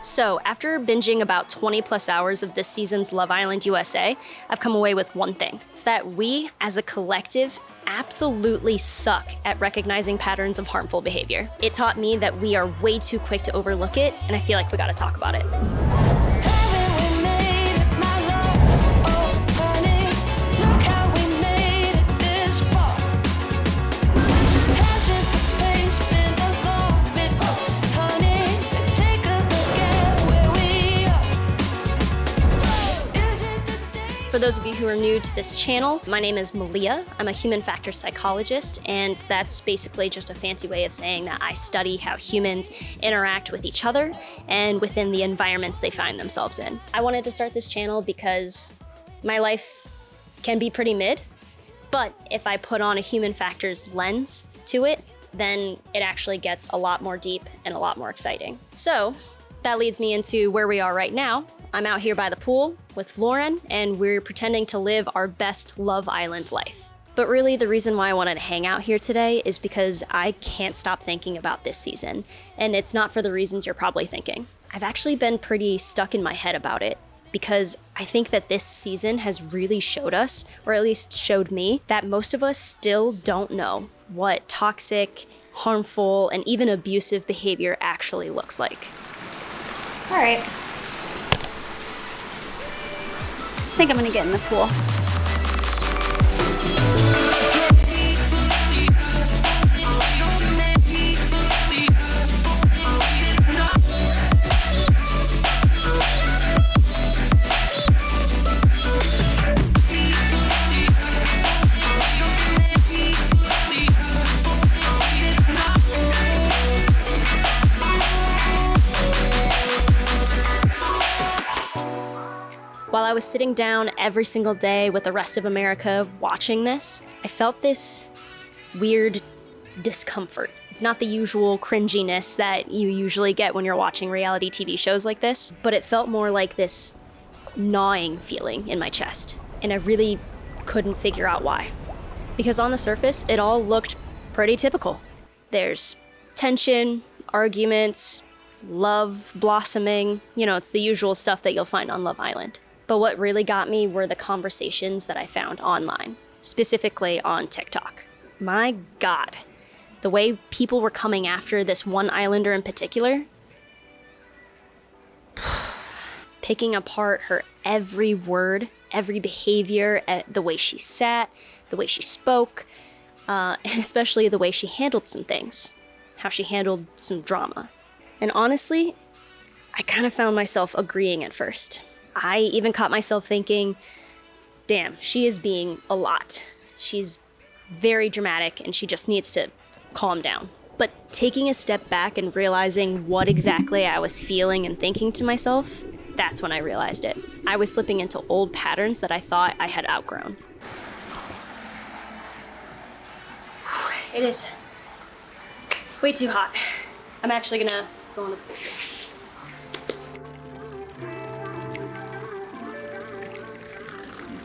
So, after binging about 20 plus hours of this season's Love Island USA, I've come away with one thing. It's that we, as a collective, absolutely suck at recognizing patterns of harmful behavior. It taught me that we are way too quick to overlook it, and I feel like we gotta talk about it. For those of you who are new to this channel, my name is Malia. I'm a human factors psychologist, and that's basically just a fancy way of saying that I study how humans interact with each other and within the environments they find themselves in. I wanted to start this channel because my life can be pretty mid, but if I put on a human factors lens to it, then it actually gets a lot more deep and a lot more exciting. So that leads me into where we are right now. I'm out here by the pool with Lauren, and we're pretending to live our best Love Island life. But really, the reason why I wanted to hang out here today is because I can't stop thinking about this season, and it's not for the reasons you're probably thinking. I've actually been pretty stuck in my head about it, because I think that this season has really showed us, or at least showed me, that most of us still don't know what toxic, harmful, and even abusive behavior actually looks like. All right. I think I'm gonna get in the pool. While I was sitting down every single day with the rest of America watching this, I felt this weird discomfort. It's not the usual cringiness that you usually get when you're watching reality TV shows like this, but it felt more like this gnawing feeling in my chest, and I really couldn't figure out why. Because on the surface, it all looked pretty typical. There's tension, arguments, love blossoming, it's the usual stuff that you'll find on Love Island. But what really got me were the conversations that I found online, specifically on TikTok. My God, the way people were coming after this one islander in particular, picking apart her every word, every behavior, the way she sat, the way she spoke, and especially the way she handled some things, how she handled some drama. And honestly, I kind of found myself agreeing at first. I even caught myself thinking, damn, she is being a lot. She's very dramatic and she just needs to calm down. But taking a step back and realizing what exactly I was feeling and thinking to myself, that's when I realized it. I was slipping into old patterns that I thought I had outgrown. It is way too hot. I'm actually gonna go in the pool too.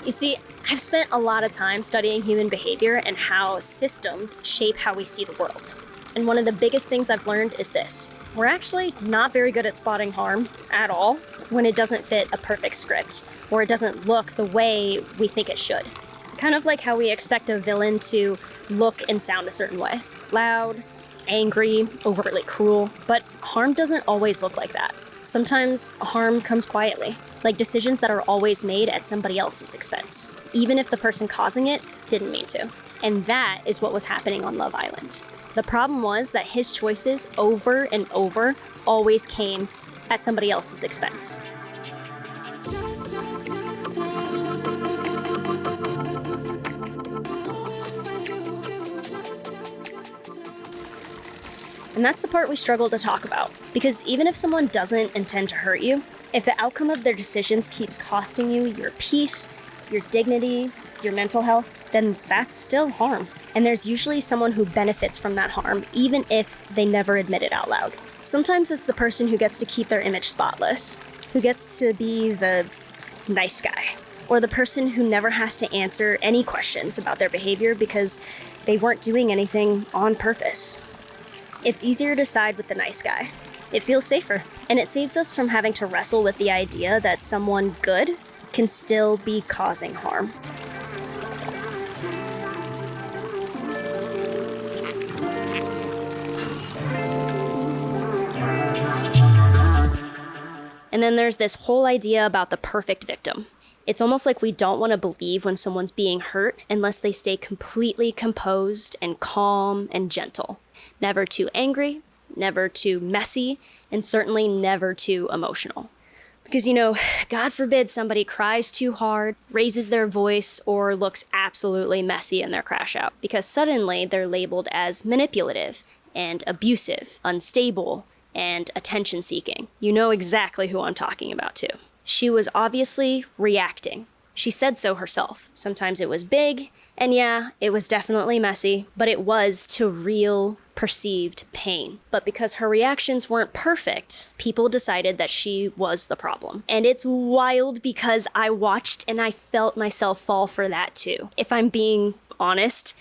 You see, I've spent a lot of time studying human behavior and how systems shape how we see the world. And one of the biggest things I've learned is this. We're actually not very good at spotting harm at all when it doesn't fit a perfect script, or it doesn't look the way we think it should. Kind of like how we expect a villain to look and sound a certain way. Loud, angry, overtly cruel, but harm doesn't always look like that. Sometimes harm comes quietly, like decisions that are always made at somebody else's expense, even if the person causing it didn't mean to. And that is what was happening on Love Island. The problem was that his choices over and over always came at somebody else's expense. And that's the part we struggle to talk about, because even if someone doesn't intend to hurt you, if the outcome of their decisions keeps costing you your peace, your dignity, your mental health, then that's still harm. And there's usually someone who benefits from that harm, even if they never admit it out loud. Sometimes it's the person who gets to keep their image spotless, who gets to be the nice guy, or the person who never has to answer any questions about their behavior because they weren't doing anything on purpose. It's easier to side with the nice guy, It feels safer. And it saves us from having to wrestle with the idea that someone good can still be causing harm. And then there's this whole idea about the perfect victim. It's almost like we don't want to believe when someone's being hurt unless they stay completely composed and calm and gentle. Never too angry, never too messy, and certainly never too emotional. Because, God forbid somebody cries too hard, raises their voice, or looks absolutely messy in their crash out. Because suddenly they're labeled as manipulative and abusive, unstable, and attention-seeking. You know exactly who I'm talking about, too. She was obviously reacting. She said so herself. Sometimes it was big, and yeah, it was definitely messy, but it was to real, perceived pain. But because her reactions weren't perfect, people decided that she was the problem. And it's wild because I watched and I felt myself fall for that, too. If I'm being honest,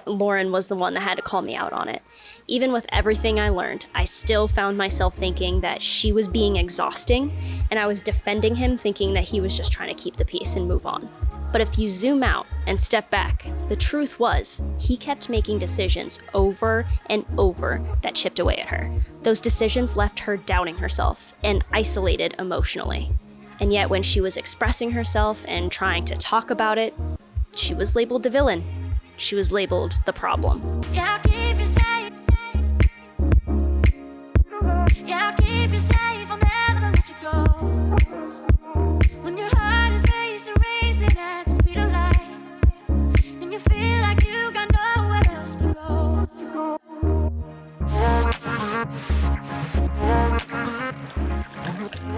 Lauren was the one that had to call me out on it. Even with everything I learned, I still found myself thinking that she was being exhausting, and I was defending him thinking that he was just trying to keep the peace and move on. But if you zoom out and step back, the truth was, he kept making decisions over and over that chipped away at her. Those decisions left her doubting herself and isolated emotionally. And yet when she was expressing herself and trying to talk about it, she was labeled the villain. She was labeled the problem. Yeah, I'll keep you safe. Yeah, I'll keep you safe. I'll never let you go. When your heart is racing at the speed of light, and you feel like you got nowhere else to go.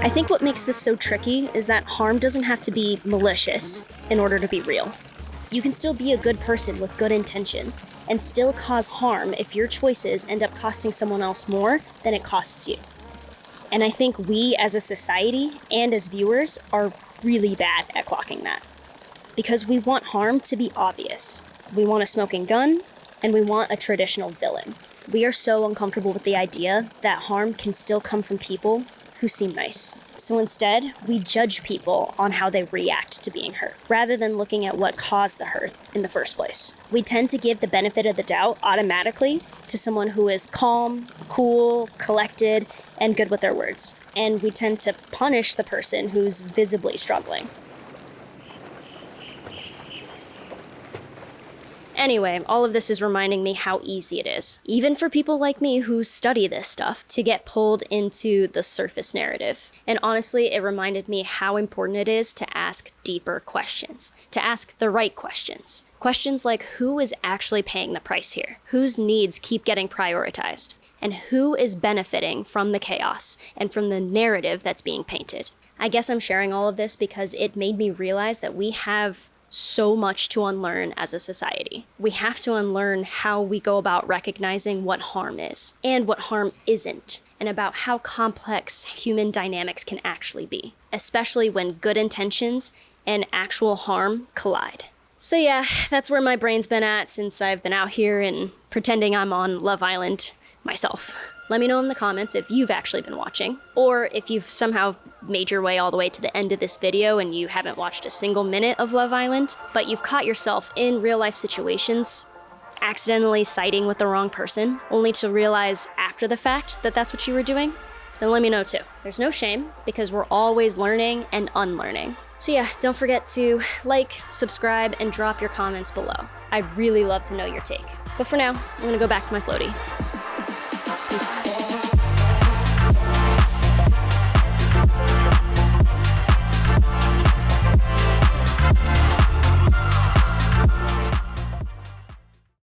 I think what makes this so tricky is that harm doesn't have to be malicious in order to be real. You can still be a good person with good intentions and still cause harm if your choices end up costing someone else more than it costs you. And I think we as a society and as viewers are really bad at clocking that. Because we want harm to be obvious. We want a smoking gun, and we want a traditional villain. We are so uncomfortable with the idea that harm can still come from people who seem nice. So instead, we judge people on how they react to being hurt, rather than looking at what caused the hurt in the first place. We tend to give the benefit of the doubt automatically to someone who is calm, cool, collected, and good with their words. And we tend to punish the person who's visibly struggling. Anyway, all of this is reminding me how easy it is, even for people like me who study this stuff, to get pulled into the surface narrative. And honestly, it reminded me how important it is to ask deeper questions, to ask the right questions. Questions like, who is actually paying the price here? Whose needs keep getting prioritized? And who is benefiting from the chaos and from the narrative that's being painted? I guess I'm sharing all of this because it made me realize that we have so much to unlearn as a society. We have to unlearn how we go about recognizing what harm is and what harm isn't, and about how complex human dynamics can actually be, especially when good intentions and actual harm collide. So yeah, that's where my brain's been at since I've been out here and pretending I'm on Love Island myself. Let me know in the comments if you've actually been watching, or if you've somehow made your way all the way to the end of this video and you haven't watched a single minute of Love Island, but you've caught yourself in real life situations accidentally siding with the wrong person, only to realize after the fact that that's what you were doing. Then let me know too. There's no shame, because we're always learning and unlearning. So yeah, don't forget to like, subscribe, and drop your comments below. I'd really love to know your take. But for now, I'm gonna go back to my floaty. Peace.